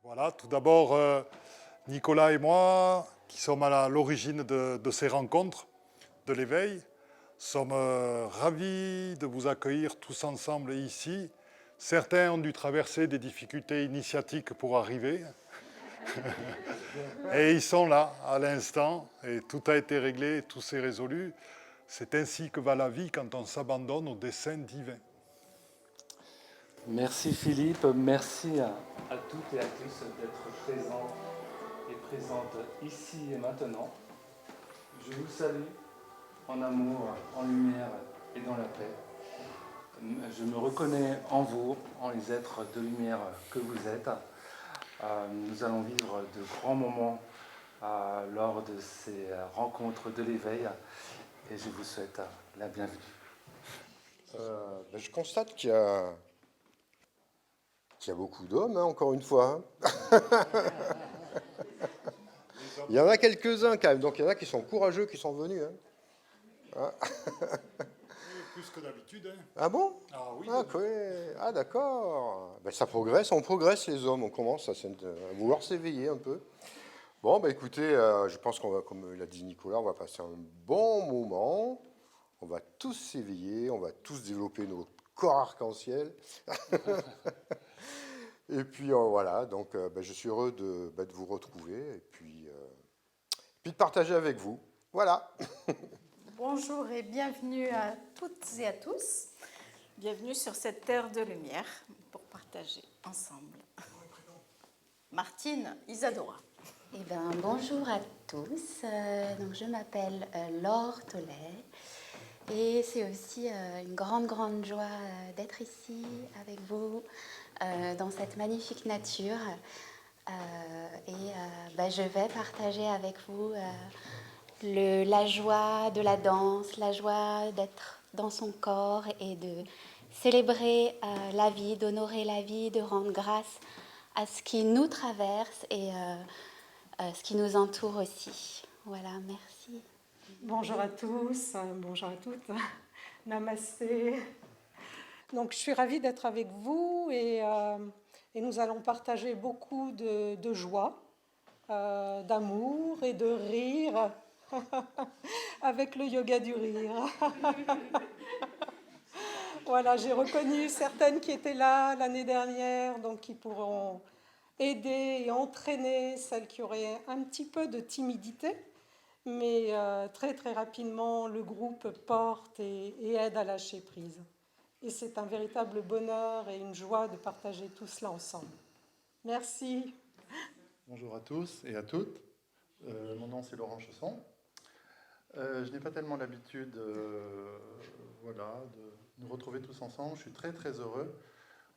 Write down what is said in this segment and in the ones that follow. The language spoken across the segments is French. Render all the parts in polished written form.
Voilà, tout d'abord, Nicolas et moi, qui sommes à l'origine de ces rencontres de l'éveil, sommes ravis de vous accueillir tous ensemble ici. Certains ont dû traverser des difficultés initiatiques pour arriver. Et ils sont là, à l'instant, et tout a été réglé, tout s'est résolu. C'est ainsi que va la vie quand on s'abandonne au dessein divin. Merci Philippe, merci à toutes et à tous d'être présents et présentes ici et maintenant. Je vous salue en amour, en lumière et dans la paix. Je me reconnais en vous, en les êtres de lumière que vous êtes. Nous allons vivre de grands moments lors de ces rencontres de l'éveil et je vous souhaite la bienvenue. Je constate qu'il y a beaucoup d'hommes, hein, encore une fois. Il y en a quelques-uns quand même, donc il y en a qui sont courageux, qui sont venus. Plus que d'habitude. Hein. Ah bon? Ah oui. Ah d'accord. Ça progresse, on progresse les hommes, on commence à vouloir s'éveiller un peu. Bon, écoutez, je pense qu'on va, comme l'a dit Nicolas, on va passer un bon moment. On va tous s'éveiller, on va tous développer nos corps arc-en-ciel. Et puis voilà, donc je suis heureux de vous retrouver et puis de partager avec vous. Voilà. Bonjour et bienvenue à toutes et à tous. Bienvenue sur cette terre de lumière pour partager ensemble. Martine Isadora. Bonjour à tous. Donc, je m'appelle Laure Tollet et c'est aussi une grande joie d'être ici avec vous dans cette magnifique nature. Je vais partager avec vous la joie de la danse, la joie d'être dans son corps et de célébrer la vie, d'honorer la vie, de rendre grâce à ce qui nous traverse et ce qui nous entoure aussi. Voilà, merci. Bonjour à tous, bonjour à toutes, namasté. Donc je suis ravie d'être avec vous et nous allons partager beaucoup de joie, d'amour et de rire avec le yoga du rire. Voilà, j'ai reconnu certaines qui étaient là l'année dernière, donc qui pourront aider et entraîner celles qui auraient un petit peu de timidité. Mais très rapidement, le groupe porte et aide à lâcher prise. Et c'est un véritable bonheur et une joie de partager tout cela ensemble. Merci. Bonjour à tous et à toutes. Mon nom c'est Laurent Chesson. Je n'ai pas tellement l'habitude de nous retrouver tous ensemble. Je suis très heureux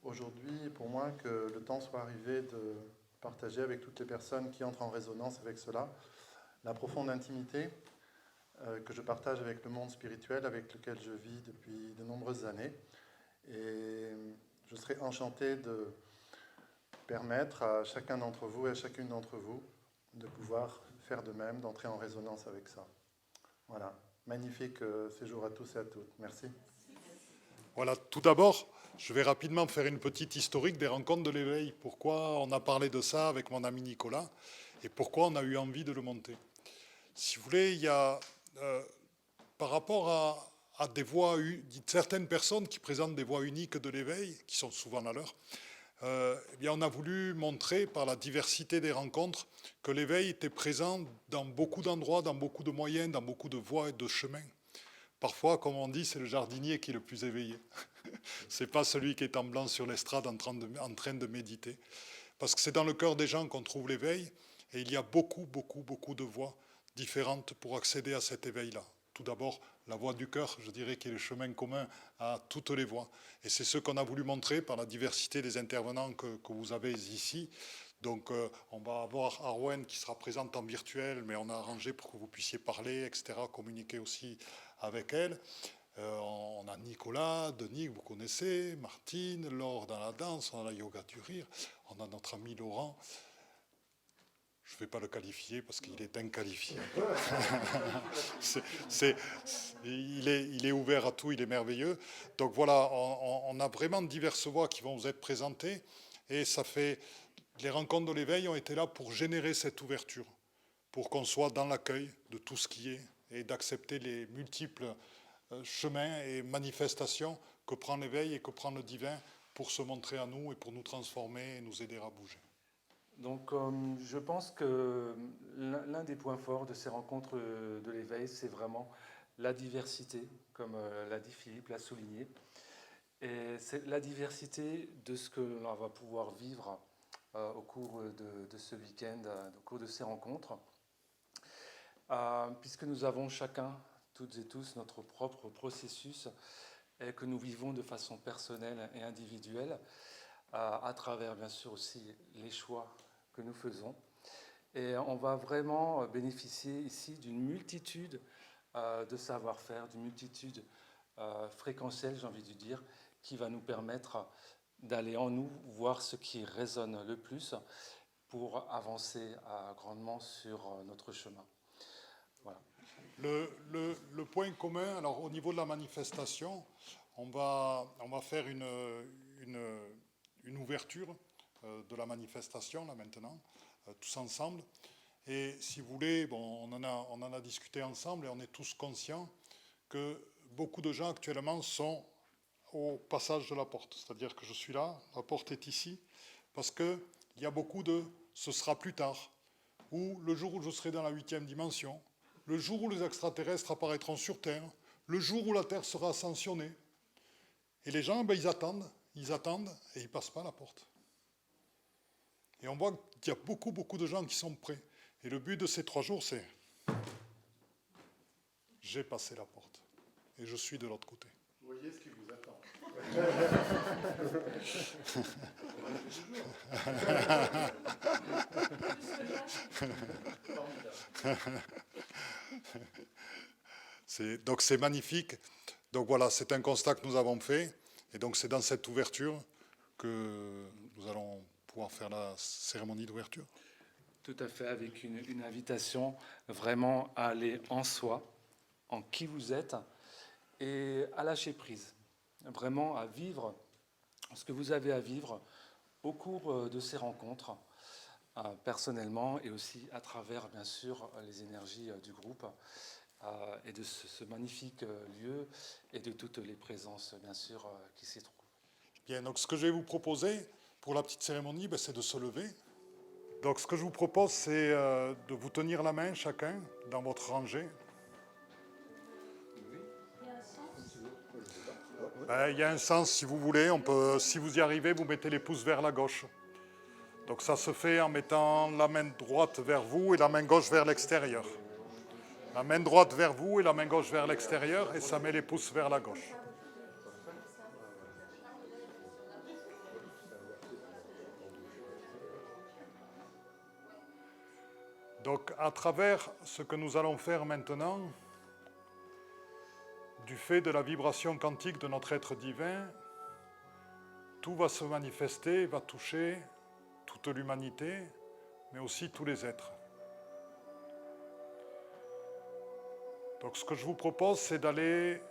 aujourd'hui pour moi que le temps soit arrivé de partager avec toutes les personnes qui entrent en résonance avec cela la profonde intimité que je partage avec le monde spirituel avec lequel je vis depuis de nombreuses années. Et je serais enchanté de permettre à chacun d'entre vous et à chacune d'entre vous de pouvoir faire de même, d'entrer en résonance avec ça. Voilà, magnifique séjour à tous et à toutes. Merci. Voilà, tout d'abord, je vais rapidement faire une petite historique des rencontres de l'éveil. Pourquoi on a parlé de ça avec mon ami Nicolas et pourquoi on a eu envie de le monter. Si vous voulez, il y a, par rapport à des voies, certaines personnes qui présentent des voies uniques de l'éveil, qui sont souvent la leur, on a voulu montrer par la diversité des rencontres que l'éveil était présent dans beaucoup d'endroits, dans beaucoup de moyens, dans beaucoup de voies et de chemins. Parfois, comme on dit, c'est le jardinier qui est le plus éveillé. C'est pas celui qui est en blanc sur l'estrade en train de méditer. Parce que c'est dans le cœur des gens qu'on trouve l'éveil, et il y a beaucoup de voies différentes pour accéder à cet éveil-là. Tout d'abord, la voie du cœur, je dirais, qui est le chemin commun à toutes les voies. Et c'est ce qu'on a voulu montrer par la diversité des intervenants que vous avez ici. Donc, on va avoir Arwen qui sera présente en virtuel, mais on a arrangé pour que vous puissiez parler, etc., communiquer aussi avec elle. On a Nicolas, Denis, que vous connaissez, Martine, Laure dans la danse, on a la yoga du rire, on a notre ami Laurent. Je ne vais pas le qualifier parce qu'il est inqualifié. Il est ouvert à tout, il est merveilleux. Donc voilà, on a vraiment diverses voies qui vont vous être présentées. Et ça fait les rencontres de l'éveil ont été là pour générer cette ouverture, pour qu'on soit dans l'accueil de tout ce qui est et d'accepter les multiples chemins et manifestations que prend l'éveil et que prend le divin pour se montrer à nous et pour nous transformer et nous aider à bouger. Donc, je pense que l'un des points forts de ces rencontres de l'éveil, c'est vraiment la diversité, comme l'a dit Philippe, l'a souligné. Et c'est la diversité de ce que l'on va pouvoir vivre au cours de ce week-end, au cours de ces rencontres, puisque nous avons chacun, toutes et tous, notre propre processus et que nous vivons de façon personnelle et individuelle, à travers bien sûr aussi les choix que nous faisons. Et on va vraiment bénéficier ici d'une multitude de savoir-faire, d'une multitude fréquentielle, j'ai envie de dire, qui va nous permettre d'aller en nous voir ce qui résonne le plus pour avancer grandement sur notre chemin. Voilà. Le point commun, alors au niveau de la manifestation, on va faire une ouverture de la manifestation là maintenant, tous ensemble. Et si vous voulez, bon, on en a discuté ensemble et on est tous conscients que beaucoup de gens actuellement sont au passage de la porte. C'est-à-dire que je suis là, la porte est ici, parce qu'il y a beaucoup de « ce sera plus tard » ou « le jour où je serai dans la 8e dimension », le jour où les extraterrestres apparaîtront sur Terre, le jour où la Terre sera ascensionnée. Et les gens, ben, ils attendent et ils ne passent pas la porte. Et on voit qu'il y a beaucoup de gens qui sont prêts. Et le but de ces 3 jours, c'est j'ai passé la porte et je suis de l'autre côté. Vous voyez ce qui vous attend. Donc c'est magnifique. Donc voilà, c'est un constat que nous avons fait. Et donc c'est dans cette ouverture que nous allons pouvoir faire la cérémonie d'ouverture. Tout à fait, avec une invitation vraiment à aller en soi, en qui vous êtes, et à lâcher prise. Vraiment à vivre ce que vous avez à vivre au cours de ces rencontres, personnellement, et aussi à travers, bien sûr, les énergies du groupe, et de ce magnifique lieu, et de toutes les présences, bien sûr, qui s'y trouvent. Bien, donc ce que je vais vous proposer pour la petite cérémonie, ben, c'est de se lever. Donc ce que je vous propose, c'est de vous tenir la main chacun dans votre rangée. Ben, il y a un sens si vous voulez. Si vous y arrivez, vous mettez les pouces vers la gauche. Donc ça se fait en mettant la main droite vers vous et la main gauche vers l'extérieur. La main droite vers vous et la main gauche vers l'extérieur, et ça met les pouces vers la gauche. Donc, à travers ce que nous allons faire maintenant, du fait de la vibration quantique de notre être divin, tout va se manifester, va toucher toute l'humanité, mais aussi tous les êtres. Donc, ce que je vous propose, c'est d'aller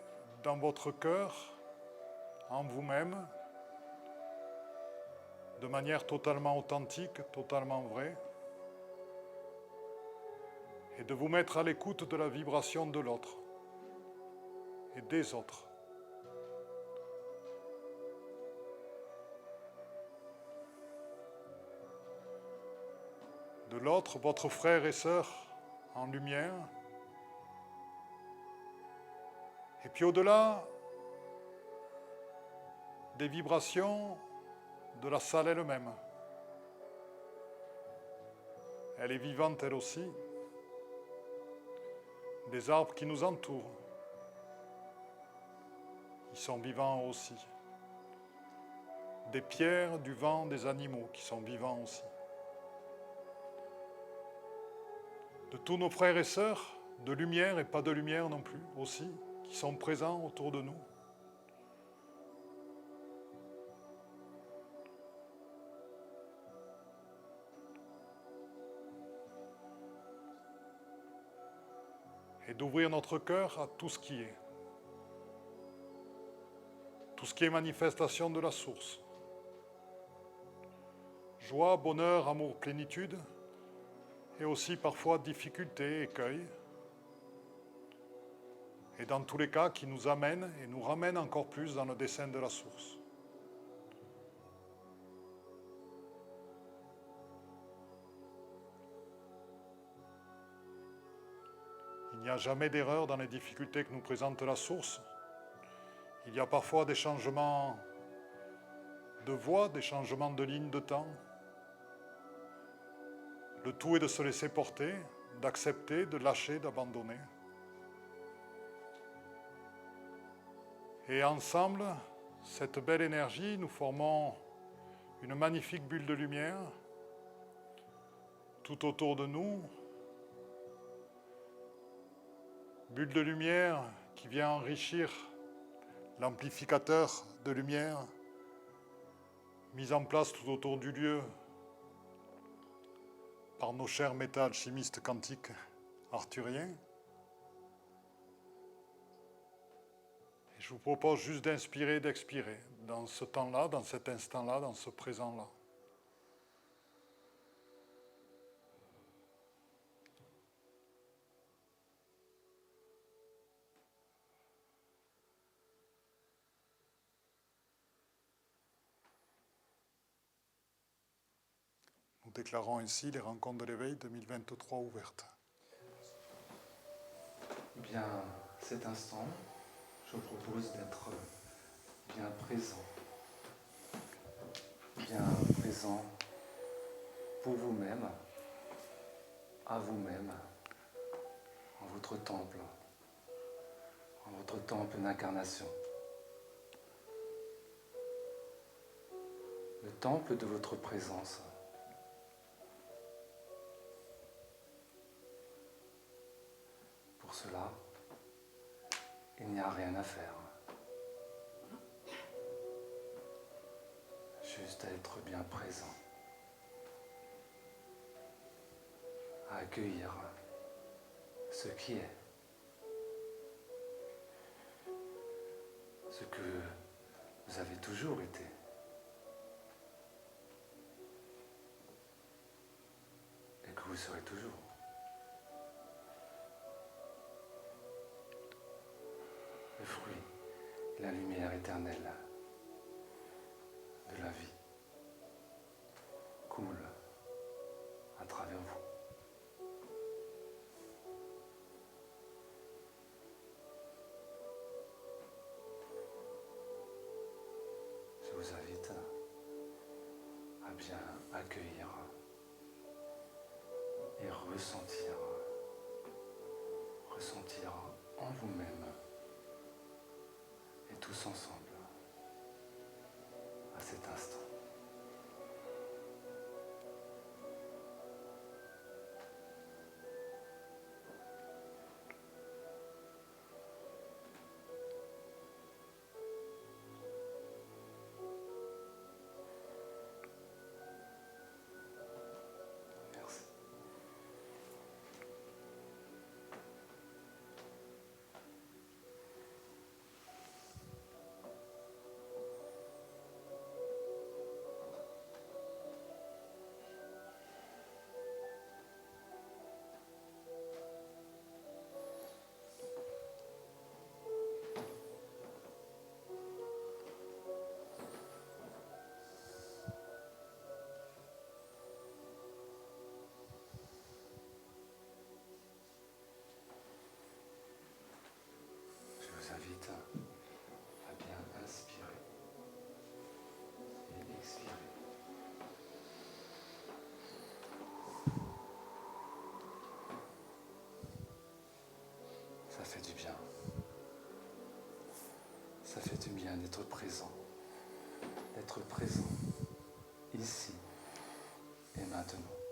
dans votre cœur, en vous-même, de manière totalement authentique, totalement vraie, et de vous mettre à l'écoute de la vibration de l'autre et des autres. De l'autre, votre frère et sœur en lumière. Et puis au-delà des vibrations de la salle elle-même. Elle est vivante elle aussi. Des arbres qui nous entourent, ils sont vivants aussi. Des pierres, du vent, des animaux qui sont vivants aussi. De tous nos frères et sœurs, de lumière et pas de lumière non plus aussi, qui sont présents autour de nous. Et d'ouvrir notre cœur à tout ce qui est. Tout ce qui est manifestation de la source. Joie, bonheur, amour, plénitude, et aussi parfois difficultés, écueils. Et dans tous les cas, qui nous amènent et nous ramènent encore plus dans le dessein de la source. Il n'y a jamais d'erreur dans les difficultés que nous présente la source. Il y a parfois des changements de voie, des changements de ligne de temps. Le tout est de se laisser porter, d'accepter, de lâcher, d'abandonner. Et ensemble, cette belle énergie, nous formons une magnifique bulle de lumière tout autour de nous. Bulle de lumière qui vient enrichir l'amplificateur de lumière mis en place tout autour du lieu par nos chers métal chimistes quantiques arthuriens. Et je vous propose juste d'inspirer et d'expirer dans ce temps-là, dans cet instant-là, dans ce présent-là. Nous déclarons ainsi les rencontres de l'éveil 2023 ouvertes. Bien, cet instant, je vous propose d'être bien présent. Bien présent pour vous-même, à vous-même, en votre temple d'incarnation. Le temple de votre présence. Pour cela, il n'y a rien à faire. Juste à être bien présent. À accueillir ce qui est. Ce que vous avez toujours été. Et que vous serez toujours. Le fruit, la lumière éternelle de la vie coule à travers vous. Je vous invite à bien accueillir et ressentir en vous-même et tous ensemble à cet instant. Merci. Je vous invite à bien inspirer et expirer. Ça fait du bien. Ça fait du bien d'être présent ici et maintenant.